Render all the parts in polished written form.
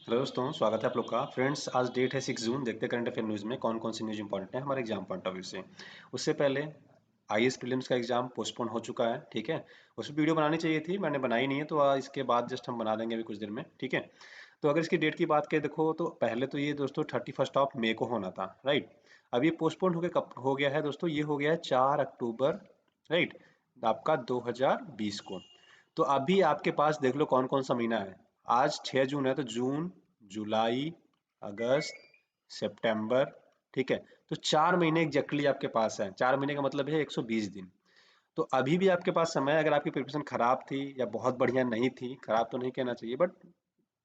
Hello दोस्तों, स्वागत है आप लोग का। फ्रेंड्स, आज डेट है 6 जून। देखते हैं करंट अफेयर न्यूज़ में कौन कौन सी न्यूज़ इंपॉर्टेंट है हमारे एग्जाम पॉइंट ऑफ व्यू से। उससे पहले आईएएस प्रीलिम्स का एग्जाम पोस्टपोन हो चुका है, ठीक है। उस पर वीडियो बनानी चाहिए थी, मैंने बनाई नहीं है, तो इसके बाद जस्ट हम बना देंगे अभी कुछ देर में, ठीक है। तो अगर इसकी डेट की बात करें, देखो तो पहले तो ये दोस्तों 31 मई को होना था, राइट। अब ये पोस्टपोन होकर कब हो गया है दोस्तों? ये हो गया है 4 अक्टूबर, राइट, आपका 2020 को। तो अभी आपके पास देख लो कौन कौन सा महीना है। आज 6 जून है, तो जून, जुलाई, अगस्त, सितंबर, ठीक है। तो 4 महीने एग्जैक्टली आपके पास है। 4 महीने का मतलब है 120 दिन। तो अभी भी आपके पास समय है। अगर आपकी प्रिपरेशन खराब थी या बहुत बढ़िया नहीं थी, खराब तो नहीं कहना चाहिए, बट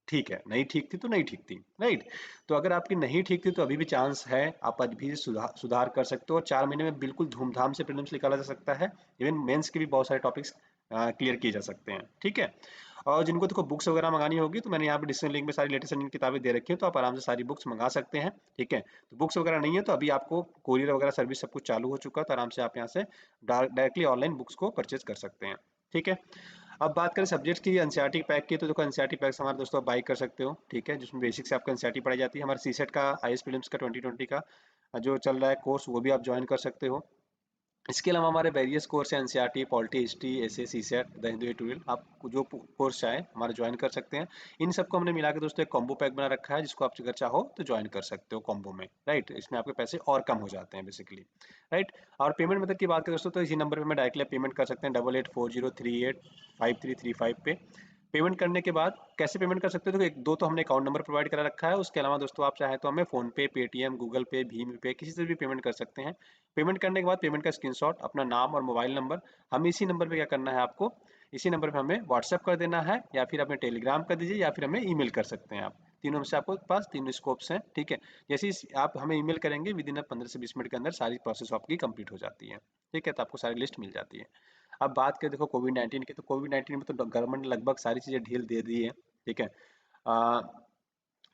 ठीक है, नहीं ठीक थी तो नहीं ठीक थी, राइट। तो अगर आपकी नहीं ठीक थी तो अभी भी चांस है, आप अभी भी सुधार कर सकते हो, और 4 महीने में बिल्कुल धूमधाम से प्रीलिम्स निकाला जा सकता है। इवन मेंस के भी बहुत सारे टॉपिक्स क्लियर किए जा सकते हैं, ठीक है। और जिनको देखो बुक्स वगैरह मंगानी होगी, तो मैंने यहाँ पे डिस्क्रिप्शन लिंक में सारी लेटेस्ट रनिंग किताबें दे रखी हैं, तो आप आराम से सारी बुक्स मंगा सकते हैं, ठीक है। तो बुक्स वगैरह नहीं है तो अभी आपको कोरियर वगैरह सर्विस सब कुछ चालू हो चुका है, तो आराम से आप यहाँ से डायरेक्टली ऑनलाइन बुक्स को परचेज कर सकते हैं, ठीक है। अब बात करें सब्जेक्ट्स की, एनसीईआरटी पैक की, तो देखो एनसीईआरटी पैक्स हमारे दोस्तों आप बाई कर सकते हो, ठीक है, जिसमें बेसिक से आपको एनसीईआरटी पढ़ाई जाती है। हमारे सीसेट का, आईएएस प्रीलिम्स का 2020 का जो चल रहा है कोर्स, वो भी आप ज्वाइन कर सकते हो। इसके अलावा हमारे वेरियस कोर्स हैं, NCERT, polity, history, essay, CSAT, the Hindu tutorial, आप जो कोर्स चाहें हमारे ज्वाइन कर सकते हैं। इन सबको हमने मिला के दोस्तों एक कॉम्बो पैक बना रखा है, जिसको आप अगर चाहो तो ज्वाइन कर सकते हो कॉम्बो में, राइट। इसमें आपके पैसे और कम हो जाते हैं बेसिकली, राइट। और पेमेंट मेथड की बात करें दोस्तों, तो इसी नंबर पर मैं डायरेक्टली पेमेंट कर सकते हैं, 8840385335 पे। पेमेंट करने के बाद कैसे पेमेंट कर सकते हो? तो एक दो तो हमने अकाउंट नंबर प्रोवाइड करा रखा है, उसके अलावा दोस्तों आप चाहे तो हमें फोन पे, पेटीएम, गूगल पे, भीम पे, किसी से भी पेमेंट कर सकते हैं। पेमेंट करने के बाद पेमेंट का स्क्रीनशॉट, अपना नाम और मोबाइल नंबर, हम इसी नंबर पे क्या करना है आपको, इसी नंबर पे हमें व्हाट्सएप कर देना है, या फिर अपने टेलीग्राम कर दीजिए, या फिर हमें ईमेल कर सकते हैं आप। तीनों में से आपको पास तीनों स्कोप्स हैं, ठीक है। जैसे आप हमें ईमेल करेंगे, विद इन 15 से 20 मिनट के अंदर सारी प्रोसेस आपकी कंप्लीट हो जाती है, ठीक है। तो आपको सारी लिस्ट मिल जाती है। अब बात करें देखो कोविड 19 की, तो कोविड 19 में तो गवर्नमेंट ने लगभग सारी चीज़ें ढील दे दी है, ठीक है। आ,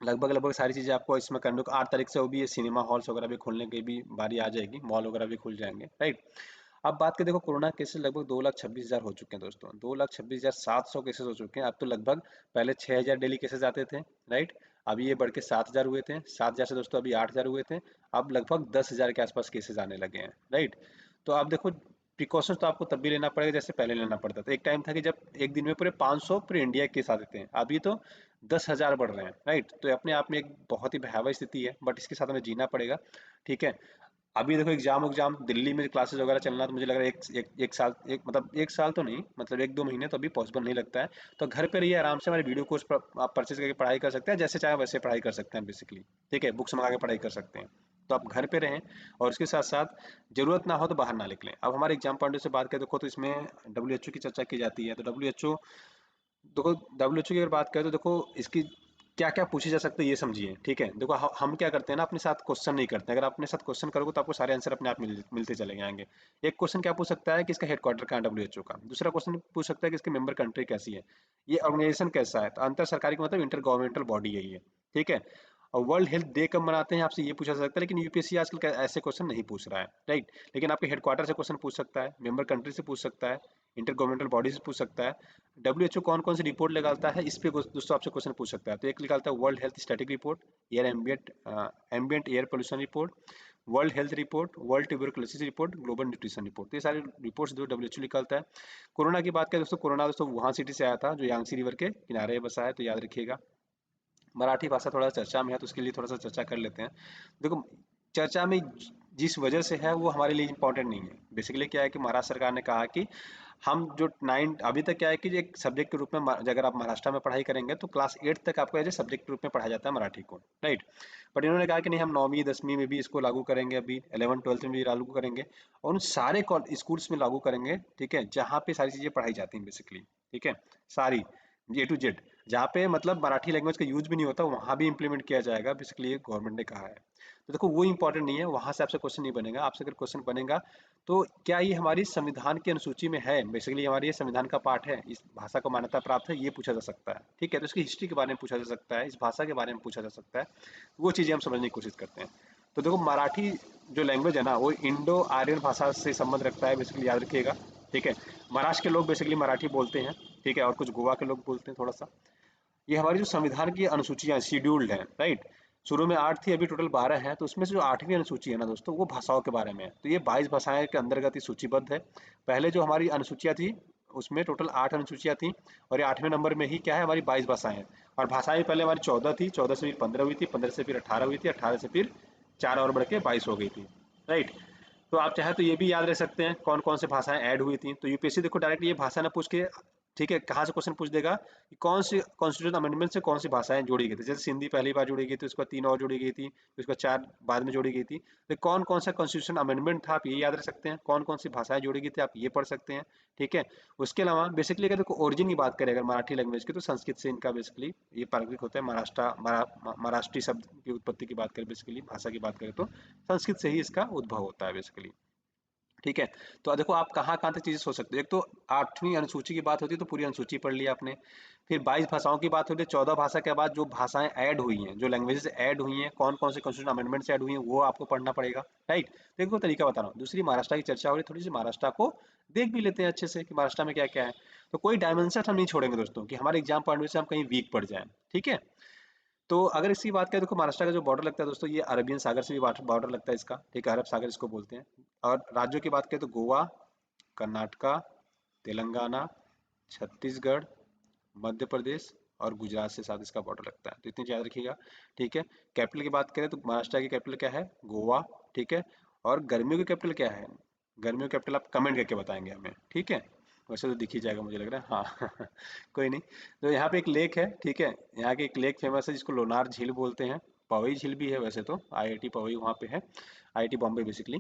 लगभग लगभग सारी चीज़ें आपको इसमें करने को, 8 तारीख से वो भी सिनेमा हॉल्स वगैरह भी खुलने की भी बारी आ जाएगी, मॉल वगैरह भी खुल जाएंगे, राइट। अब बात करें, देखो कोरोना केसेस लगभग 2,26,000 हो चुके हैं दोस्तों, 2,26,700 केसेस हो चुके हैं अब तो। लगभग पहले 6,000 डेली केसेस आते थे, राइट। अभी ये बढ़ के 7,000 हुए थे, 7,000 से दोस्तों अभी 8,000 हुए थे। अब लगभग 10,000 के आसपास केसेस आने लगे हैं, राइट। तो आप देखो, प्रिकॉशंस तो आपको तब भी लेना पड़ेगा जैसे पहले लेना पड़ता था। एक टाइम था कि जब एक दिन में पूरे 500 पूरे इंडिया के केस आते थे, अभी तो 10,000 बढ़ रहे हैं, राइट। तो अपने आप में एक बहुत ही भयावह स्थिति है, बट इसके साथ हमें जीना पड़ेगा, ठीक है। अभी देखो एग्जाम दिल्ली में क्लासेस वगैरह चलना, तो मुझे लग रहा है एक साल, एक मतलब एक साल तो नहीं, मतलब 1-2 महीने तो अभी पॉसिबल नहीं लगता है। तो घर पे रहिए, आराम से हमारे वीडियो कोर्स पर आप परचेज करके पढ़ाई कर सकते हैं, जैसे चाहे वैसे पढ़ाई कर सकते हैं बेसिकली, ठीक है। बुक्स मंगा के पढ़ाई कर सकते हैं। तो आप घर पे रहें, और उसके साथ साथ जरूरत ना हो तो बाहर ना निकलें। अब हमारे एग्जाम पॉइंट से बात करें, देखो तो इसमें डब्ल्यू की चर्चा की जाती है। तो देखो डब्ल्यू की अगर बात करें, तो देखो इसकी क्या क्या पूछी जा सकता है ये समझिए, ठीक है। देखो हम क्या करते हैं ना, अपने साथ क्वेश्चन नहीं करते हैं। अगर आप अपने साथ क्वेश्चन करोगे तो आपको सारे आंसर अपने आप मिलते चले जाएंगे। एक क्वेश्चन क्या पूछ सकता है कि इसका हेडक्वार्टर कहाँ है डब्ल्यू का। दूसरा क्वेश्चन पूछ सकता है कि इसकी मेंबर कंट्री कैसी है, ये ऑर्गेनाइजेशन कैसा है। तो अंतर सरकारी का मतलब इंटर गवर्नमेंटल बॉडी है ये, ठीक है। और वर्ल्ड हेल्थ डे कब मनाते हैं, आपसे ये पूछा जा सकता है। लेकिन यूपीएससी आजकल ऐसे क्वेश्चन नहीं पूछ रहा है, राइट। लेकिन आपके हेडक्वार्टर से क्वेश्चन पूछ सकता है, मेंबर कंट्री से पूछ सकता है, इंटर गवर्नमेंटल बॉडी से पूछ सकता है, डब्ल्यूएचओ कौन कौन सी रिपोर्ट निकालता है, इस पे दोस्तों आपसे क्वेश्चन पूछ सकता है। तो एक निकालता है world health static report, air ambient air pollution report, world health report, world tuberculosis report, global nutrition report. तो ये सारी रिपोर्ट्स जो डब्ल्यूएचओ निकालता है। कोरोना की बात करें दोस्तों, कोरोना दोस्तों वुहान सिटी से आया था, जो यांगसी रिवर के किनारे बसा है, तो याद रखिएगा। मराठी भाषा थोड़ा चर्चा में है, तो उसके लिए थोड़ा सा चर्चा कर लेते हैं। देखो, चर्चा में जिस वजह से है वो हमारे लिए इम्पोर्टेंट नहीं है। बेसिकली क्या है कि महाराष्ट्र सरकार ने कहा कि हम जो 9 अभी तक क्या है कि एक सब्जेक्ट के रूप में अगर आप महाराष्ट्र में पढ़ाई करेंगे तो क्लास 8 तक आपको एज ए सब्जेक्ट के रूप में पढ़ाया जाता है मराठी को, राइट। बट इन्होंने कहा कि नहीं, हम 9वीं 10वीं में भी इसको लागू करेंगे, अभी 11th 12th में भी लागू करेंगे, और उन सारे स्कूल्स में लागू करेंगे, ठीक है, जहाँ पे सारी चीज़ें पढ़ाई जाती हैं बेसिकली, ठीक है। सारी A to Z, जहाँ पे मतलब मराठी लैंग्वेज का यूज भी नहीं होता, वहाँ भी इंप्लीमेंट किया जाएगा बेसिकली, ये गवर्नमेंट ने कहा है। तो देखो वो इंपॉर्टेंट नहीं है, वहाँ से आपसे क्वेश्चन नहीं बनेगा। आपसे अगर क्वेश्चन बनेगा तो क्या ये हमारी संविधान की अनुसूची में है, बेसिकली हमारी ये संविधान का पार्ट है, इस भाषा को मान्यता प्राप्त है, ये पूछा जा सकता है, ठीक है। तो इसकी हिस्ट्री के बारे में पूछा जा सकता है, इस भाषा के बारे में पूछा जा सकता है। वो चीज़ें हम समझने की कोशिश करते हैं। तो देखो मराठी जो लैंग्वेज है ना, वो इंडो आर्यन भाषा से संबंध रखता है बेसिकली, याद रखिएगा, ठीक है। महाराष्ट्र के लोग बेसिकली मराठी बोलते हैं, ठीक है, और कुछ गोवा के लोग बोलते हैं थोड़ा सा। ये हमारी जो संविधान की अनुसूचियां शेड्यूल्ड हैं, राइट। शुरू में 8 थी, अभी टोटल 12 है। तो उसमें से जो 8वीं अनुसूची है ना दोस्तों, वो भाषाओं के बारे में है। तो ये 22 भाषाएं के अंतर्गत ही सूचीबद्ध है। पहले जो हमारी अनुसूचियां थी उसमें टोटल 8 अनुसूचियां थी, और ये 8वें नंबर में ही क्या है, हमारी 22 भाषाएं हैं। और भाषाएं पहले हमारी 14 थी, 14 से फिर 15 हुई थी, 15 से फिर 18 हुई थी, 18 से फिर 4 और बढ़ के 22 हो गई थी, राइट। तो आप चाहे तो ये भी याद रख सकते हैं कौन कौन से भाषाएं ऐड हुई थी। तो यूपीएससी देखो डायरेक्ट ये भाषा ना पूछ के, ठीक है, कहाँ से क्वेश्चन पूछ देगा कि कौन सी कॉन्स्टिट्यूशन अमेंडमेंट से कौन सी भाषाएं जोड़ी गई थी। जैसे सिंधी पहली बार जोड़ी गई थी, उसके बाद 3 और जोड़ी गई थी, फिर उसके बाद 4 बाद में जोड़ी गई थी। तो कौन कौन सा कॉन्स्टिट्यूशन अमेंडमेंट था, आप ये याद रख सकते हैं। कौन कौन सी भाषाएं जोड़ी गई थी, आप ये पढ़ सकते हैं, ठीक है। उसके अलावा बेसिकली अगर देखो ओरिजिन की बात करें अगर मराठी लैंग्वेज की, तो संस्कृत से इनका बेसिकली ये प्राकृतिक होता है। महाराष्ट्री शब्द की उत्पत्ति की बात करें, बेसिकली भाषा की बात करें तो संस्कृत से ही इसका उद्भव होता है बेसिकली, ठीक है। तो देखो आप कहाँ कहाँ तक चीजें सोच सकते हो। एक तो 8वीं अनुसूची की बात होती है तो पूरी अनुसूची पढ़ ली आपने। फिर 22 भाषाओं की बात होती है, 14 भाषा के बाद जो भाषाएं ऐड हुई हैं, जो लैंग्वेजेस ऐड हुई हैं, कौन कौन से कॉन्स्टिट्यूशन अमेंडमेंट से ऐड हुई हैं, वो आपको पढ़ना पड़ेगा, राइट। देखो तरीका बता रहा हूँ। दूसरी महाराष्ट्र की चर्चा हो रही है, थोड़ी सी महाराष्ट्र को देख भी लेते हैं अच्छे से कि महाराष्ट्र में क्या क्या है। तो कोई डायमेंशन हम नहीं छोड़ेंगे दोस्तों कि हमारे एग्जाम पॉइंट में से हम कहीं वीक पड़ जाए, ठीक है। तो अगर इसकी बात करें, देखो महाराष्ट्र का जो बॉर्डर लगता है दोस्तों, ये अरबियन सागर से भी बॉर्डर लगता है इसका, ठीक है, अरब सागर इसको बोलते हैं। और राज्यों की बात करें तो गोवा, कर्नाटका, तेलंगाना, छत्तीसगढ़, मध्य प्रदेश और गुजरात से साथ इसका बॉर्डर लगता है। तो इतनी याद रखिएगा, ठीक है। कैपिटल की बात करें तो महाराष्ट्र की कैपिटल क्या है, गोवा, ठीक है। और गर्मियों की कैपिटल क्या है, गर्मियों की कैपिटल आप कमेंट करके बताएंगे हमें, ठीक है। वैसे तो दिख ही जाएगा मुझे लग रहा है, हाँ। कोई नहीं। तो यहाँ पे एक लेक है, ठीक है, यहाँ की एक लेक फेमस है जिसको लोनार झील बोलते हैं। पवई झील भी है वैसे तो, आईआईटी पवई वहाँ पे है, आईआईटी बॉम्बे बेसिकली।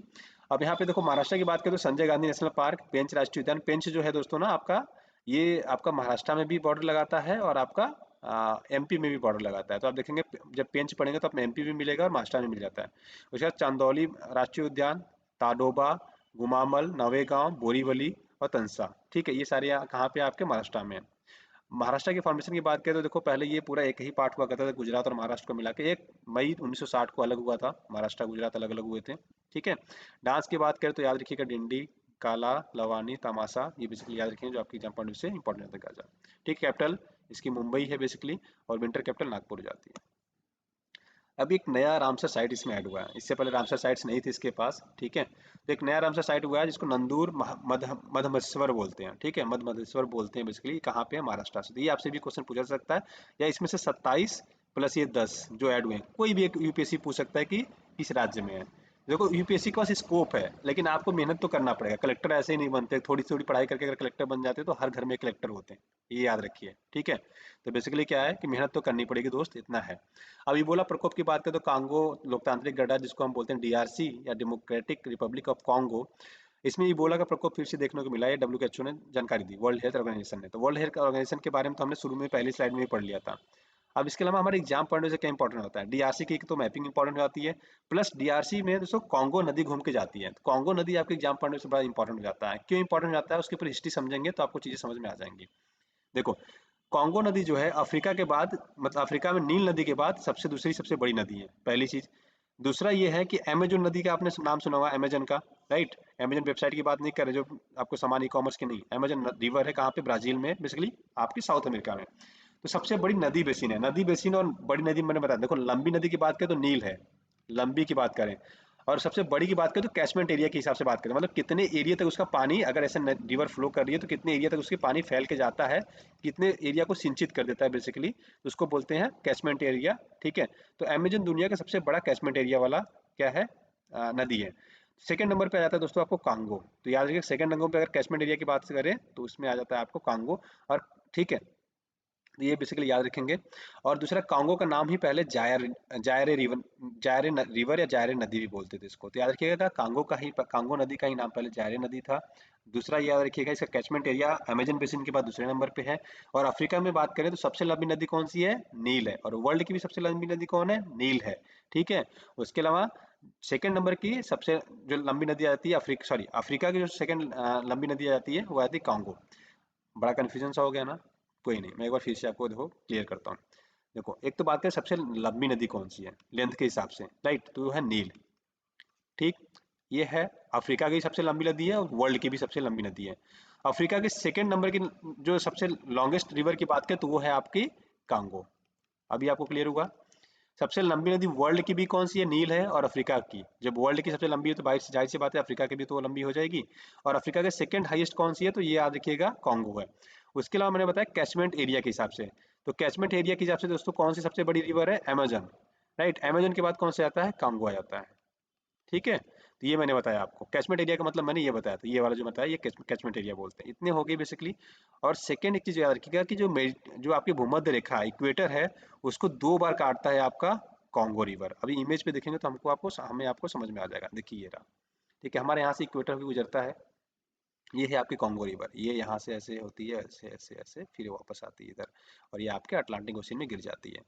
अब यहाँ पे देखो महाराष्ट्र की बात करें तो संजय गांधी नेशनल पार्क, पेंच राष्ट्रीय उद्यान। पेंच जो है दोस्तों ना आपका, ये आपका महाराष्ट्र में भी बॉर्डर लगाता है और आपका एमपी में भी बॉर्डर लगाता है। तो आप देखेंगे जब पेंच पढ़ेंगे तो अपने एमपी भी मिलेगा और महाराष्ट्र में मिल जाता है। उसके बाद चांदौली राष्ट्रीय उद्यान, ताडोबा, गुमामल, नवेगांव, बोरीवली और तंसा, ठीक है। ये सारे कहाँ पे आपके महाराष्ट्र में है। महाराष्ट्र के फॉर्मेशन की बात करें तो देखो पहले ये पूरा एक ही पार्ट हुआ करता था, गुजरात और महाराष्ट्र को मिला के। 1 मई 1960 को अलग हुआ था, महाराष्ट्र गुजरात अलग अलग हुए थे, ठीक है। डांस की बात करें तो याद रखिएगा डिंडी, काला, लवानी, तमाशा, ये बेसिकली याद रखिए जो आपकी एग्जाम पॉइंट से इंपॉर्टेंट है गाजा, ठीक। कैपिटल इसकी मुंबई है बेसिकली, और विंटर कैपिटल नागपुर हो जाती है। अभी एक नया रामसर साइट इसमें ऐड हुआ है, इससे पहले रामसर साइट्स नहीं थी इसके पास, ठीक है। तो एक नया रामसर साइट हुआ है जिसको नंदूर मधमहेश्वर बोलते हैं, ठीक है, मधमहेश्वर बोलते हैं बेसिकली। कहाँ पे है, महाराष्ट्र से। तो ये आपसे भी क्वेश्चन पूछा जा सकता है, या इसमें से 27 प्लस ये 10 जो ऐड हुए हैं, कोई भी एक यूपीएससी पूछ सकता है कि किस राज्य में है। देखो यूपीएससी के पास स्कोप है, लेकिन आपको मेहनत तो करना पड़ेगा। कलेक्टर ऐसे ही नहीं बनते, थोड़ी थोड़ी पढ़ाई करके अगर कलेक्टर बन जाते तो हर घर में कलेक्टर होते हैं, ये याद रखिए, ठीक है। तो बेसिकली क्या है कि मेहनत तो करनी पड़ेगी दोस्त, इतना है। अब इबोला प्रकोप की बात करें तो कांगो लोकतांत्रिक गणराज्य जिसको हम बोलते हैं डीआरसी या डेमोक्रेटिक रिपब्लिक ऑफ कांगो, इसमें इबोला का प्रकोप फिर से देखने को मिला है। डब्ल्यूएचओ ने जानकारी दी, वर्ल्ड हेल्थ ऑर्गेनाइजेशन ने। तो वर्ल्ड हेल्थ ऑर्गेनाइजेशन के बारे में तो हमने शुरू में पहली स्लाइड में ही पढ़ लिया था। अब इसके अलावा हमारे एग्जाम पॉइंट से क्या इंपॉर्टेंट होता है, डीआरसी की एक तो मैपिंग इंपॉर्टेंट हो जाती है, प्लस डीआरसी में दोस्तों कांगो नदी घूम के जाती है। तो कांगो नदी आपके एग्जाम पॉइंट से बड़ा इंपॉर्टेंट हो जाता है। क्यों इंपॉर्टेंट हो जाता है, उसके ऊपर हिस्ट्री समझेंगे तो आपको चीजें समझ में आ जाएंगी। देखो कांगो नदी जो है अफ्रीका के बाद, मतलब अफ्रीका में नील नदी के बाद सबसे दूसरी सबसे बड़ी नदी है, पहली चीज। दूसरा ये है कि अमेजोन नदी का आपने नाम सुना होगा, अमेजन का, राइट। अमेजन वेबसाइट की बात नहीं कर रहे जो आपको सामान ई कॉमर्स की, नहीं, अमेजन रिवर है कहाँ पे, ब्राजील में बेसिकली, आपकी साउथ अमेरिका में। तो सबसे बड़ी नदी बेसिन है, नदी बेसिन और बड़ी नदी मैंने बताया। देखो लंबी नदी की बात करें तो नील है, लंबी की बात करें। और सबसे बड़ी की बात करें तो कैचमेंट एरिया के हिसाब से बात करें, मतलब कितने एरिया तक उसका पानी, अगर ऐसे रिवर फ्लो कर रही है तो कितने एरिया तक उसके पानी फैल के जाता है, कितने एरिया को सिंचित कर देता है बेसिकली, तो उसको बोलते हैं कैचमेंट एरिया, ठीक है। तो अमेजन दुनिया का सबसे बड़ा कैचमेंट एरिया वाला क्या है, नदी है। सेकंड नंबर पे आ जाता है दोस्तों आपको कांगो। तो याद रखिए सेकंड नंबर पे अगर कैचमेंट एरिया की बात करें तो उसमें आ जाता है आपको कांगो, और ठीक है। तो ये बेसिकली याद रखेंगे। और दूसरा कांगो का नाम ही पहले जायरे रिवर, रिवर या जायरे नदी भी बोलते थे इसको। तो याद रखिएगा कांगो नदी का ही नाम पहले जायरे नदी था। दूसरा याद रखिएगा इसका कैचमेंट एरिया अमेजन बेसिन के बाद दूसरे नंबर पे है। और अफ्रीका में बात करें तो सबसे लंबी नदी कौन सी है, नील है। और वर्ल्ड की भी सबसे लंबी नदी कौन है, नील है, ठीक है। उसके अलावा सेकंड नंबर की सबसे जो लंबी नदी आती है, अफ्रीका की जो सेकंड लंबी नदी आती है वो आती है कांगो। बड़ा कन्फ्यूजन सा हो गया ना, कोई नहीं, मैं एक बार फिर से आपको देखो क्लियर करता हूँ। देखो एक तो बात करें सबसे लंबी नदी कौन सी है लेंथ के हिसाब से, राइट, तो वो है नील, ठीक। ये है अफ्रीका की सबसे लंबी नदी है और वर्ल्ड की भी सबसे लंबी नदी है। अफ्रीका के सेकंड नंबर की जो सबसे लॉन्गेस्ट रिवर की बात करें तो वो है आपकी कांगो। अभी आपको क्लियर हुआ। सबसे लंबी नदी वर्ल्ड की भी कौन सी है? नील है, और अफ्रीका की। जब वर्ल्ड की सबसे लंबी है तो जाहिर सी बात है अफ्रीका की भी तो लंबी हो जाएगी। और अफ्रीका के सेकंड हाईएस्ट कौन सी है? तो ये याद रखिएगा, कांगो है। उसके अलावा मैंने बताया कैचमेंट एरिया के हिसाब से, तो कैचमेंट एरिया के हिसाब से दोस्तों कौन सी सबसे बड़ी रिवर है? Amazon, right. अमेजन के बाद कौन सा आता है? कांगो आ जाता है, ठीक है। तो ये मैंने बताया आपको, कैचमेंट एरिया का मतलब मैंने ये बताया था, ये वाला जो बताया ये कैचमेंट एरिया बोलते हैं। इतने हो गए बेसिकली। और सेकंड एक चीज याद रखिएगा कि जो आपकी भूमध्य रेखा इक्वेटर है, उसको 2 बार काटता है आपका कॉन्गो रिवर। अभी इमेज पे देखेंगे तो हमें आपको समझ में आ जाएगा। देखिए ये रहा, ठीक है, हमारे यहाँ से इक्वेटर भी गुजरता है। ये है आपकी कॉन्गो रिवर, ये यहाँ से ऐसे होती है, ऐसे ऐसे ऐसे, फिर वापस आती है इधर, और ये आपके अटलांटिक ओशन में गिर जाती है।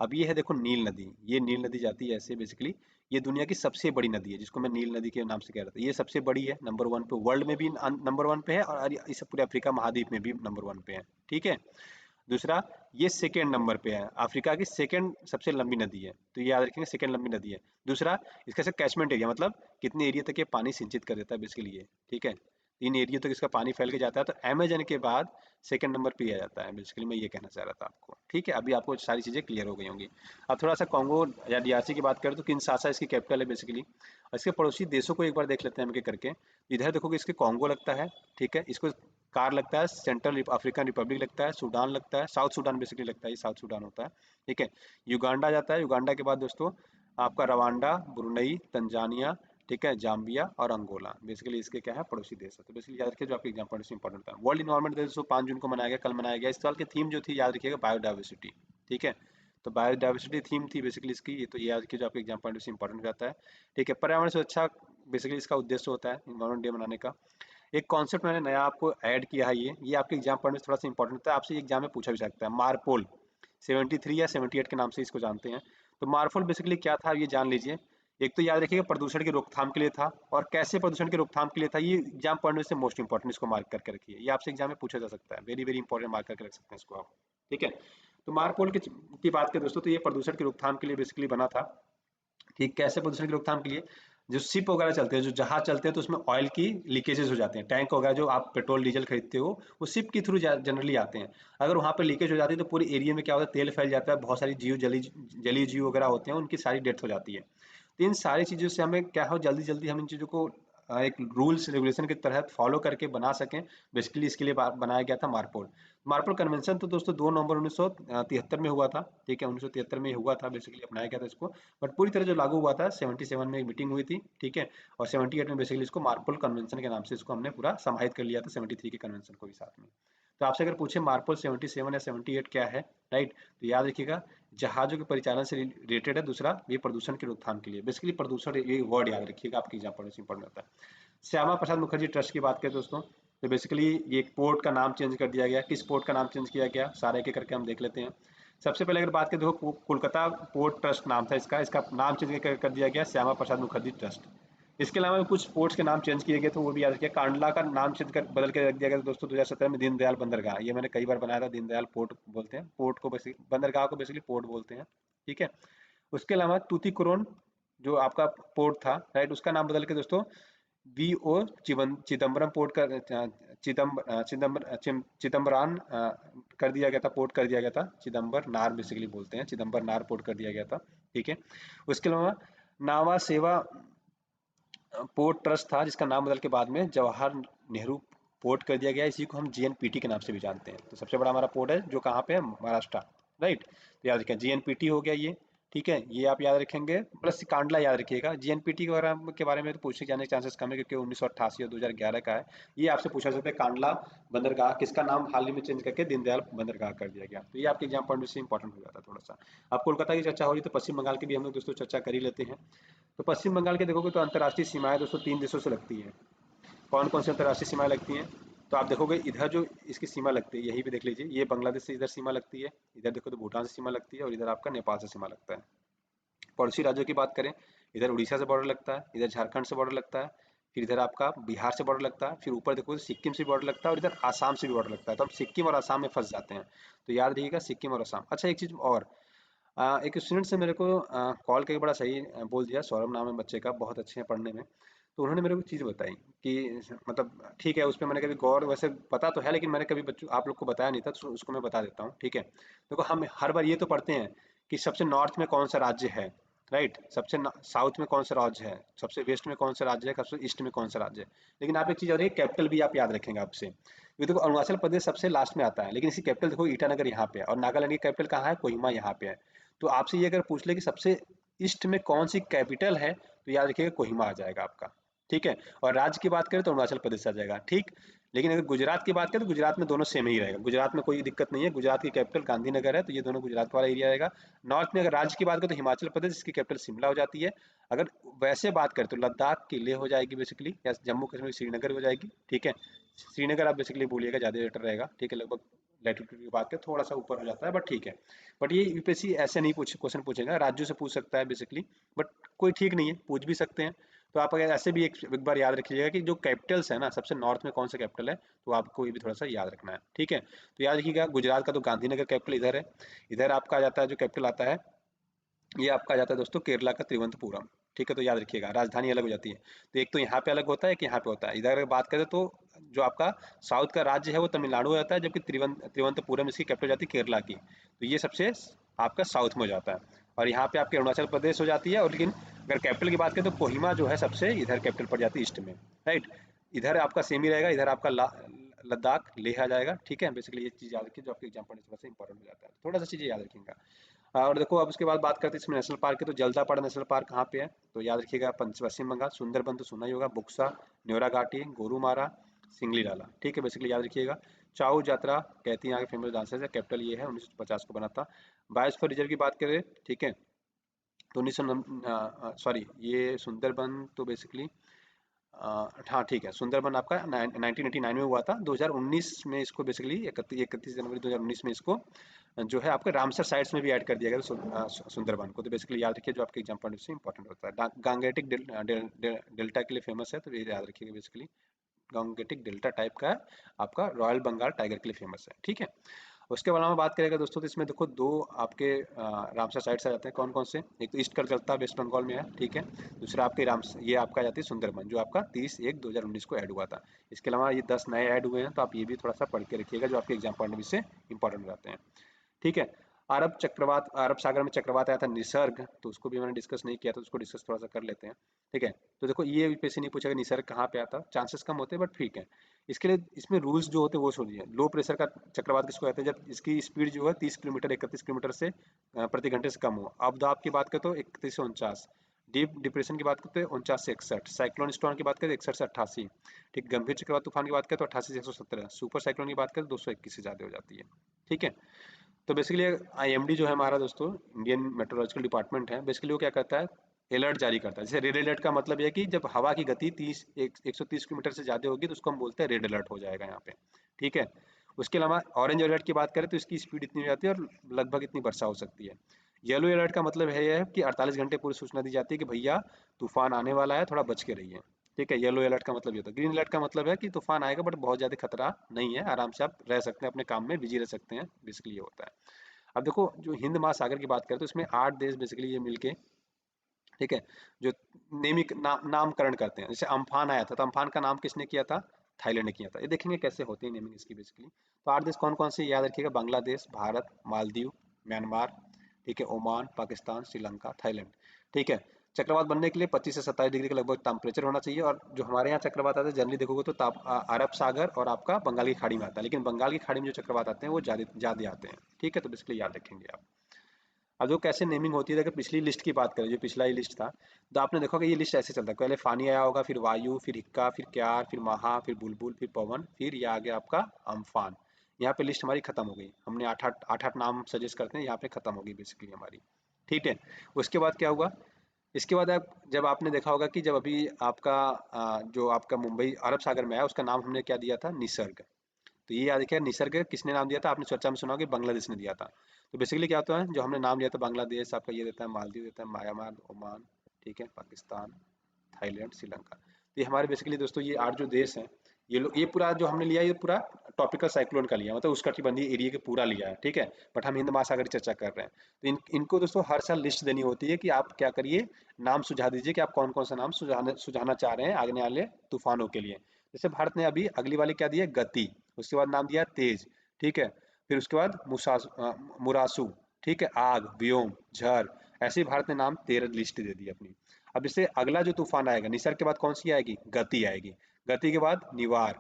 अब ये है देखो नील नदी, ये नील नदी जाती है ऐसे बेसिकली। ये दुनिया की सबसे बड़ी नदी है, जिसको मैं नील नदी के नाम से कह रहा था। ये सबसे बड़ी है, नंबर 1 पे, वर्ल्ड में भी नंबर 1 पे है, और इस पूरे अफ्रीका महाद्वीप में भी नंबर 1 पे है, ठीक है। दूसरा, ये सेकेंड नंबर पे है, अफ्रीका की सेकेंड सबसे लंबी नदी है, तो ये याद रखेंगे सेकेंड लंबी नदी है। दूसरा, इसका कैचमेंट एरिया, मतलब कितने एरिया तक ये पानी सिंचित कर देता है बेसिकली ये, ठीक है। इन एरिया तक इसका पानी फैल के जाता है, तो अमेजन के बाद सेकंड नंबर पे आ जाता है बेसिकली। मैं ये कहना चाह रहा था आपको, ठीक है। अभी आपको सारी चीज़ें क्लियर हो गई होंगी। अब थोड़ा सा कांगो या डीआरसी की बात करें तो किनशासा इसकी कैपिटल है बेसिकली। और इसके पड़ोसी देशों को एक बार देख लेते हैं हम एक करके। इधर देखोगे इसके कांगो लगता है, ठीक है, इसको कार लगता है, सेंट्रल अफ्रीकन रिपब्लिक लगता है, सूडान लगता है, साउथ सूडान बेसिकली लगता है, ये साउथ सूडान होता है, ठीक है। युगांडा जाता है, युगांडा के बाद दोस्तों आपका रवांडा, ब्रुनई, तंजानिया, ठीक है, जाम्बिया और अंगोला बेसिकली इसके क्या है? पड़ोसी देश है। तो बेसिकली याद रखिए जो आपके एग्जाम पॉइंट से इंपॉर्टेंट था। वर्ल्ड इन्वायरमेंट डे 5 जून को मनाया गया, कल मनाया गया। इस साल की थीम जो थी याद रखिएगा, बायोडाइवर्सिटी, ठीक है। तो बायोडाइवर्सिटी थीम थी बेसिकली इसकी, ये तो याद रखिए जो आपके एग्जाम पॉइंट से इंपॉर्टेंट हो जाता है, ठीक है। पर्यावरण से अच्छा बेसिकली इसका उद्देश्य होता है इन्वायरमेंट डे मनाने का। एक कॉन्सेप्ट मैंने नया आपको ऐड किया है, ये आपके एग्जाम पढ़ने में थोड़ा सा इंपॉर्टेंट होता है, आपसे एग्जाम में पूछा भी सकता है। मारपोल 73 या 78 के नाम से इसको जानते हैं। तो मारपोल बेसिकली क्या था, ये जान लीजिए। एक तो याद रखिएगा प्रदूषण की रोकथाम के लिए था, और कैसे प्रदूषण की रोकथाम के लिए था, ये एग्जाम पढ़ने से मोस्ट इंपॉर्टेंट, इसको मार्क करके रखिए, ये आपसे एग्जाम में पूछा जा सकता है। वेरी वेरी इंपॉर्टेंट, मार्क करके रख सकते हैं इसको आप, ठीक है। तो मारपोल की बात करें दोस्तों, तो ये प्रदूषण की रोकथाम के लिए बेसिकली बना था, ठीक। कैसे प्रदूषण की रोकथाम के लिए? जो शिप वगैरह चलते हैं, जो जहाज चलते हैं, तो उसमें ऑयल की लीकेजेस हो जाते हैं। टैंक वगैरह जो आप पेट्रोल डीजल खरीदते हो, वो शिप के थ्रू जनरली आते हैं। अगर वहाँ पर लीकेज हो जाती है तो पूरे एरिया में क्या होता है? तेल फैल जाता है, बहुत सारी जलीय जीव वगैरह होते हैं, उनकी सारी डेथ हो जाती है। तो इन सारी चीज़ों से हमें क्या हो, जल्दी जल्दी हम इन चीज़ों को एक रूल्स रेगुलेशन के तहत फॉलो करके बना सकें, बेसिकली इसके लिए बनाया गया था मार्पोल। मार्पोल कन्वेंशन तो दोस्तों 2 नवंबर 1973 में हुआ था, ठीक है, 1973 में हुआ था, बेसिकली अपनाया गया था इसको। बट पूरी तरह जो लागू हुआ था 77 में एक मीटिंग हुई थी, ठीक है। और 78 में बेसिकली इसको मार्पोल कन्वेंशन के नाम से इसको हमने पूरा समाहित कर लिया था, 73 के कन्वेंशन को भी साथ में। तो आपसे अगर पूछे मार्पोल 77 या 78 क्या है, राइट, तो याद रखिएगा जहाजों के परिचालन से रिलेटेड है। दूसरा, ये प्रदूषण की रोकथाम के लिए, बेसिकली प्रदूषण, ये वर्ड याद रखिएगा, आपकी एग्जाम पढ़ने से इंपॉर्टेंट होता है। श्यामा प्रसाद मुखर्जी ट्रस्ट की बात करें दोस्तों, तो बेसिकली ये एक पोर्ट का नाम चेंज कर दिया गया। किस पोर्ट का नाम चेंज किया गया, सारे एक करके हम देख लेते हैं। सबसे पहले अगर बात करें, देखो कोलकाता पोर्ट ट्रस्ट नाम था इसका, इसका नाम चेंज कर दिया गया श्यामा प्रसाद मुखर्जी ट्रस्ट। इसके अलावा कुछ पोर्ट्स के नाम चेंज किए गए, तो वो भी याद रखिए। कांडला का नाम चेंज कर बदल के रख दिया गया दोस्तों 2017 में, दीनदयाल बंदरगाह। ये मैंने कई बार बनाया था, दीनदयाल पोर्ट बोलते हैं, पोर्ट को बेसिकली, बंदरगाह को बेसिकली पोर्ट बोलते हैं, ठीक है। उसके अलावा तूतीकोरिन जो आपका पोर्ट था, राइट, उसका नाम बदल के दोस्तों वी.ओ. चिदम्बरम पोर्ट कर चिदम्बरान कर दिया गया था, पोर्ट कर दिया गया था। चिदम्बर नार बेसिकली बोलते हैं, चिदम्बर नार पोर्ट कर दिया गया था, ठीक है। उसके अलावा नावा सेवा पोर्ट ट्रस्ट था, जिसका नाम बदल के बाद में जवाहर नेहरू पोर्ट कर दिया गया। इसी को हम जीएनपीटी के नाम से भी जानते हैं। तो सबसे बड़ा हमारा पोर्ट है जो कहाँ पे है? महाराष्ट्र, राइट। तो याद रखें जीएनपीटी हो गया ये, ठीक है, ये आप याद रखेंगे। प्लस कांडला याद रखिएगा। जीएनपीटी के बारे में तो पूछे जाने के चांसेस कम है, क्योंकि 1988 और 2011 का है। ये आपसे पूछा सकता है कांडला बंदरगाह किसका नाम हाल ही में चेंज करके दीनदयाल बंदरगाह कर दिया गया। तो ये आपके एग्जाम पॉइंट से इंपॉर्टेंट हो जाता है थोड़ा सा। अब कोलकाता की चर्चा हो रही तो पश्चिम बंगाल की भी हम लोग दोस्तों चर्चा कर ही लेते हैं। तो पश्चिम बंगाल के देखोगे तो अंतर्राष्ट्रीय सीमाएं दोस्तों 3 देशों से लगती हैं। कौन कौन सी अंतर्राष्ट्रीय सीमाएं लगती हैं? तो आप देखोगे इधर जो इसकी सीमा लगती है, यही भी देख लीजिए, ये बांग्लादेश से इधर सीमा लगती है, इधर देखो तो भूटान से सीमा लगती है, और इधर आपका नेपाल से सीमा लगता है। पड़ोसी राज्यों की बात करें, इधर उड़ीसा से बॉर्डर लगता है, इधर झारखंड से बॉर्डर लगता है, फिर इधर आपका बिहार से बॉर्डर लगता है, फिर ऊपर देखो तो सिक्किम से बॉर्डर लगता है, और इधर आसाम से भी बॉर्डर लगता है। तो हम सिक्किम और आसाम में फंस जाते हैं, तो याद रखिएगा सिक्किम और आसाम। अच्छा एक चीज़ और, एक स्टूडेंट से मेरे को कॉल करके बड़ा सही बोल दिया, सौरभ नाम है बच्चे का, बहुत अच्छे हैं पढ़ने में। तो उन्होंने मेरे को चीज़ बताई कि मतलब ठीक है, उस पे मैंने कभी गौर, वैसे पता तो है लेकिन मैंने कभी बच्चों आप लोग को बताया नहीं था, तो उसको मैं बता देता हूँ, ठीक है। देखो हम हर बार ये तो पढ़ते हैं कि सबसे नॉर्थ में कौन सा राज्य है, राइट, सबसे साउथ में कौन सा राज्य है, सबसे वेस्ट में कौन सा राज्य है, सबसे ईस्ट में कौन सा राज्य है। लेकिन आप एक चीज़ और, एक कैपिटल भी आप याद रखेंगे आपसे, ये देखो अरुणाचल प्रदेश सबसे लास्ट में आता है, लेकिन इसकी कैपिटल देखो ईटानगर यहाँ पे है, और नागालैंड की कैपिटल कहाँ है, कोहिमा यहाँ पे है। तो आपसे ये अगर पूछ ले कि सबसे ईस्ट में कौन सी कैपिटल है, तो याद रखिएगा कोहिमा आ जाएगा आपका, ठीक है। और राज्य की बात करें तो अरुणाचल प्रदेश आ जाएगा, ठीक। लेकिन अगर गुजरात की बात करें तो गुजरात में दोनों सेम ही रहेगा, गुजरात में कोई दिक्कत नहीं है, गुजरात की कैपिटल गांधीनगर है, तो ये दोनों गुजरात वाला एरिया रहेगा। नॉर्थ में अगर राज्य की बात करें तो हिमाचल प्रदेश, जिसकी कैपिटल शिमला हो जाती है। अगर वैसे बात करें तो लद्दाख की लेह हो जाएगी बेसिकली, या जम्मू कश्मीर श्रीनगर हो जाएगी, ठीक है। श्रीनगर आप बेसिकली बोलिएगा, ज़्यादा बेटर रहेगा, ठीक है। लगभग लैटिट्यूड की बात करें थोड़ा सा ऊपर हो जाता है, बट ठीक है। बट ये यूपीएससी ऐसे नहीं पूछ क्वेश्चन पूछेगा, राज्यों से पूछ सकता है बेसिकली, बट कोई ठीक नहीं है, पूछ भी सकते हैं। तो आप अगर ऐसे भी एक बार याद रखिएगा कि जो कैपिटल्स है ना, सबसे नॉर्थ में कौन सा कैपिटल है, तो आपको ये भी थोड़ा सा याद रखना है, ठीक है। तो याद रखिएगा गुजरात का तो गांधीनगर कैपिटल इधर है। इधर आपका आ जाता है, जो कैपिटल आता है ये आपका आ जाता है दोस्तों केरला का तिरुवनंतपुरम, ठीक है। तो याद रखिएगा राजधानी अलग हो जाती है, तो एक तो यहाँ पे अलग होता है, एक यहाँ पे होता है। इधर अगर बात करें तो जो आपका साउथ का राज्य है वो तमिलनाडु हो जाता है, जबकि तिरुवनंतपुरम इसकी कैपिटल हो जाती है केरला की, तो ये सबसे आपका साउथ में हो जाता है। और यहाँ पे आपके अरुणाचल प्रदेश हो जाती है, और लेकिन अगर कैपिटल की बात करें तो कोहिमा जो है सबसे इधर कैपिटल पड़ जाती है ईस्ट में, राइट। इधर आपका सेम ही रहेगा, इधर आपका लद्दाख लेह आ जाएगा, ठीक है। बेसिकली ये चीज़ याद रखिए, जो आपके एग्जाम पढ़ने से थोड़ा सा इंपॉर्टेंट हो जाता है, थोड़ा सा चीज़ें याद रखिएगा। और देखो अब उसके बाद बात करते हैं इसमें नेशनल पार्क की, तो जलदापाड़ा नेशनल पार्क कहाँ पे है, तो याद रखिएगा पश्चिम बंगाल। सुंदरबन तो सुना ही होगा, बुक्सा, न्योरा घाटी, गोरुमारा, सिंगली डाला, ठीक है। बेसिकली याद रखिएगा। चाऊ यात्रा कहती हैं यहाँ के फेमस डांसर्स है, कैपिटल ये है, 1950 को बना था। बायोस्फीयर रिजर्व की बात करें, ठीक है, तो 1900 सॉरी ये सुंदरबन तो बेसिकली हाँ ठीक है, सुंदरबन आपका 1989 में हुआ था। 2019 में इसको बेसिकली 31 जनवरी 2019 में इसको जो है आपके रामसर साइट्स में भी ऐड कर दिया गया सुंदरबन को। तो बेसिकली याद रखिए, जो आपके एग्जाम पॉइंट से इंपॉर्टेंट होता है। गांगेटिक डेल्टा के लिए फेमस है, तो ये याद रखिएगा। बेसिकली गांगेटिक डेल्टा टाइप का है, आपका रॉयल बंगाल टाइगर के लिए फेमस है, ठीक है। उसके अलावा बात करेगा दोस्तों, तो इसमें देखो दो आपके रामसर साइट्स आ जाते हैं, कौन कौन से, एक तो ईस्ट कलकत्ता वेस्ट बंगाल में है, ठीक है। दूसरा आपके ये आपका आ जाती है सुंदरबन, जो आपका 30/1/2019 को ऐड हुआ था। इसके अलावा ये 10 नए ऐड हुए हैं, तो आप ये भी थोड़ा सा पढ़ के रखिएगा, जो आपके एग्जाम पॉइंट से इंपॉर्टेंट हो जाते हैं, ठीक है। अरब चक्रवात, अरब सागर में चक्रवात आया था निसर्ग, तो उसको भी मैंने डिस्कस नहीं किया, तो उसको डिस्कस थोड़ा सा कर लेते हैं, ठीक है। तो देखो ये यूपीएससी नहीं पूछेगा निसर्ग कहाँ पे आता, चांसेस कम होते हैं, बट ठीक है। इसके लिए इसमें रूल्स जो होते हैं वो सुनिए। लो प्रेशर का चक्रवात किसको कहते हैं, जब इसकी स्पीड जो है 30 किलोमीटर 31 किलोमीटर से प्रति घंटे से कम हो। अब दाब की बात करें तो 31 से 49। डीप डिप्रेशन की बात करते हैं 49 से 61। साइक्लोन स्टॉर्म की बात करें 61 से 88। ठीक, गंभीर चक्रवात तूफान की बात करें तो 88 से 117। सुपर साइक्लोन की बात करें 221 से ज़्यादा हो जाती है, ठीक है। तो बेसिकली आईएमडी जो है हमारा दोस्तों, इंडियन मेट्रोलॉजिकल डिपार्टमेंट है, बेसिकली वो क्या करता है, अलर्ट जारी करता है। जैसे रेड अलर्ट का मतलब ये है कि जब हवा की गति 130 किलोमीटर से ज़्यादा होगी तो उसको हम बोलते हैं रेड अलर्ट हो जाएगा यहाँ पे, ठीक है। उसके अलावा ऑरेंज अलर्ट की बात करें तो इसकी स्पीड इतनी हो जाती है और लगभग इतनी वर्षा हो सकती है। येलो अलर्ट का मतलब है यह कि 48 घंटे पूर्व सूचना दी जाती है कि भैया तूफान आने वाला है, थोड़ा बच के रहिए, ठीक है। येलो अलर्ट का मतलब ये होता है। ग्रीन अलर्ट का मतलब है कि तूफान आएगा बट बहुत ज़्यादा खतरा नहीं है, आराम से आप रह सकते हैं, अपने काम में बिजी रह सकते हैं, बेसिकली ये होता है। अब देखो जो हिंद महासागर की बात करें तो इसमें 8 देश बेसिकली ये मिलके, ठीक है, जो नामकरण करते हैं। जैसे अम्फान आया था, तो अम्फान का नाम किसने किया था, थाईलैंड ने किया था। ये देखेंगे कैसे होती है नेमिंग इसकी बेसिकली। तो 8 देश कौन कौन से याद रखिएगा, बांग्लादेश, भारत, मालदीव, म्यांमार, ठीक है, ओमान, पाकिस्तान, श्रीलंका, थाईलैंड, ठीक है। चक्रवात बनने के लिए 25 से 27 डिग्री के लगभग टेम्परेचर होना चाहिए। और जो हमारे यहाँ चक्रवात आता है जनरली देखोगे तो अरब सागर और आपका बंगाल की खाड़ी में आता है, लेकिन बंगाल की खाड़ी में जो चक्रवात आते हैं वो ज़्यादा आते हैं, ठीक है। तो बेसिकली याद रखेंगे आप। अब जो कैसे नेमिंग होती है, अगर पिछली लिस्ट की बात करें, जो पिछला ही लिस्ट था, तो आपने देखा कि ये लिस्ट ऐसे चलता है, पहले फानी आया होगा, फिर वायु, फिर हिक्का, फिर क्यार, फिर महा, फिर बुलबुल, फिर पवन, फिर ये आ गया आपका अम्फान। यहाँ पे लिस्ट हमारी खत्म हो गई, हमने आठ आठ नाम सजेस्ट करते हैं, यहाँ पे खत्म हो गई बेसिकली हमारी, ठीक है। उसके बाद क्या हुआ, इसके बाद आप जब आपने देखा होगा कि जब अभी आपका जो आपका मुंबई अरब सागर में आया, उसका नाम हमने क्या दिया था, निसर्ग। तो ये याद रखिए, निसर्ग किसने नाम दिया था, आपने चर्चा में सुना होगा, बांग्लादेश ने दिया था। तो बेसिकली क्या होता है, जो हमने नाम लिया था बांग्लादेश, आपका ये देता है मालदीव, देता है म्यांमार, ओमान, ठीक है, पाकिस्तान, थाईलैंड, श्रीलंका। तो ये हमारे बेसिकली दोस्तों ये 8 जो देश हैं, ये पूरा जो हमने लिया, ये पूरा टॉपिकल साइक्लोन का लिया, मतलब उष्णकटिबंधीय एरिया के पूरा लिया है, ठीक है। बट हम हिंद महासागर की चर्चा कर रहे हैं। तो इनको दोस्तों हर साल लिस्ट देनी होती है कि आप क्या करिए, नाम सुझा दीजिए कि आप कौन कौन सा नाम सुझाना चाह रहे हैं आगने वाले तूफानों के लिए। जैसे भारत ने अभी अगली वाली क्या दिया, गति, उसके बाद नाम दिया तेज, ठीक है। फिर उसके बाद मुरासू, ठीक है, आग, व्योम, झर, ऐसे ही भारत ने नाम 13 लिस्ट दे दी अपनी। अब इससे अगला जो तूफान आएगा, निसर्ग के बाद कौन सी आएगी, गति आएगी, गति के बाद निवार,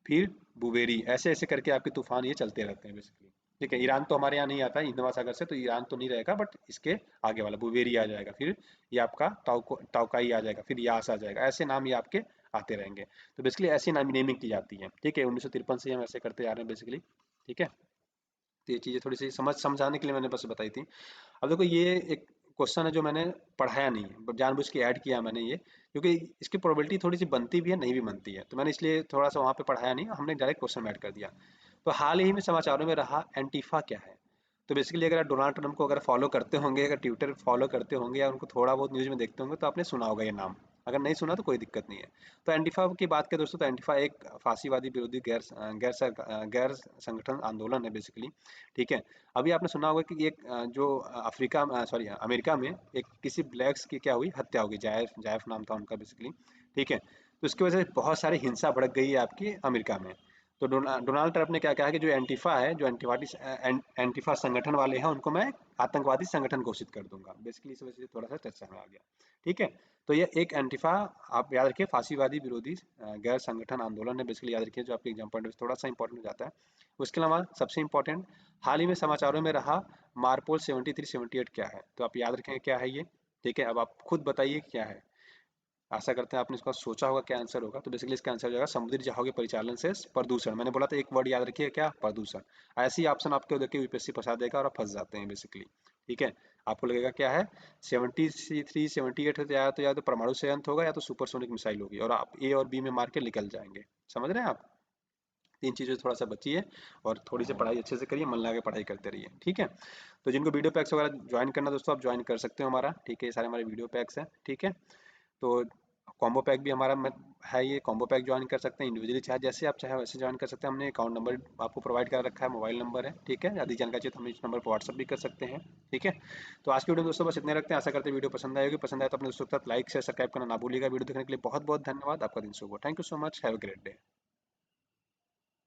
फिर बुवेरी, ऐसे ऐसे करके आपके तूफान ये चलते रहते हैं बेसिकली, ठीक है। ईरान तो हमारे यहाँ नहीं आता है हिंद महासागर से, तो ईरान तो नहीं रहेगा, बट इसके आगे वाला बुवेरी आ जाएगा, फिर ये आपका ताउकाई आ जाएगा, फिर यास आ जाएगा, ऐसे नाम ये आपके आते रहेंगे। तो बेसिकली ऐसी नाम नेमिंग की जाती है, ठीक है। 1953 से हम ऐसे करते आ रहे हैं बेसिकली, ठीक है। तो ये चीज़ें थोड़ी सी समझाने के लिए मैंने बस बताई थी। अब देखो ये एक क्वेश्चन है जो मैंने पढ़ाया नहीं है, बट जानबूझ के ऐड किया मैंने ये, क्योंकि इसकी प्रोबेबिलिटी थोड़ी सी बनती भी है, नहीं भी बनती है, तो मैंने इसलिए थोड़ा सा वहाँ पे पढ़ाया नहीं, हमने डायरेक्ट क्वेश्चन ऐड कर दिया। तो हाल ही में समाचारों में रहा एंटीफा क्या है। तो बेसिकली अगर आप डोनाल्ड ट्रंप को अगर फॉलो करते होंगे, अगर ट्विटर फॉलो करते होंगे या उनको थोड़ा बहुत न्यूज़ में देखते होंगे, तो आपने सुना होगा ये नाम। अगर नहीं सुना तो कोई दिक्कत नहीं है। तो एंटीफा की बात करें दोस्तों, तो एंटीफा एक फांसीवादी विरोधी गैर संगठन आंदोलन है बेसिकली, ठीक है। अभी आपने सुना होगा कि एक जो अफ्रीका सॉरी अमेरिका में एक किसी ब्लैक्स की क्या हुई, हत्या हो गई, जायफ जायफ नाम था उनका बेसिकली, ठीक है। तो इसकी वजह से बहुत सारी हिंसा भड़क गई है आपकी अमेरिका में। तो डोनाल्ड ट्रंप ने क्या कहा है कि जो एंटीफा है, जो एंटीफा संगठन वाले हैं, उनको मैं आतंकवादी संगठन घोषित कर दूंगा, बेसिकली इस वजह से थोड़ा सा चर्चा में आ गया, ठीक है। तो ये एक एंटीफा, आप याद रखिए, फांसीवादी विरोधी गैर संगठन आंदोलन है बेसिकली, याद रखिए, जो आपके एग्जाम पॉइंट में थोड़ा सा इंपॉर्टेंट हो जाता है। उसके अलावा सबसे इंपॉर्टेंट, हाल ही में समाचारों में रहा मार्पोल 73-78 क्या है, तो आप याद रखेंगे क्या है ये, ठीक है। अब आप खुद बताइए क्या है। आशा करते हैं आपने इसका सोचा होगा क्या आंसर होगा। तो बेसिकली इसका आंसर हो जाएगा समुद्री जहाज़ों के परिचालन से प्रदूषण। मैंने बोला था एक वर्ड याद रखिए, क्या, प्रदूषण। ऐसे ही ऑप्शन आपके उधर के यूपीएससी फंसा देगा और आप फंस जाते हैं बेसिकली, ठीक है। आपको लगेगा क्या है, 73-78 हो, या तो परमाणु संयंत्र होगा या तो सुपरसोनिक मिसाइल होगी, और आप ए और बी में मार के निकल जाएंगे। समझ रहे हैं आप। तीन चीज़ों से थोड़ा सा बचिए और थोड़ी सी पढ़ाई अच्छे से करिए, मन लगा के पढ़ाई करते रहिए, ठीक है। तो जिनको वीडियो पैक्स वगैरह ज्वाइन करना दोस्तों, आप ज्वाइन कर सकते हो हमारा, ठीक है। ये सारे हमारे वीडियो पैक्स हैं, ठीक है। तो कॉम्बो पैक भी हमारा है, ये कॉम्बो पैक ज्वाइन कर सकते हैं इंडिविजुअली, चाहे जैसे आप चाहे वैसे ज्वाइन कर सकते हैं। हमने अकाउंट नंबर आपको प्रोवाइड कर रखा है, मोबाइल नंबर है, ठीक है। यदि जानकारी चाहिए तो हम इस नंबर पर व्हाट्सअप भी कर सकते हैं, ठीक है। तो आज की वीडियो में दोस्तों बस इतने रखते हैं। आशा करते हैं वीडियो पसंद आएगी, पसंद आए तो अपने दोस्तों के साथ लाइक शेयर सब्सक्राइब करना ना भूलिएगा। वीडियो देखने के लिए बहुत बहुत धन्यवाद, आपका दिन शुभ हो। Thank you so much, have a great day.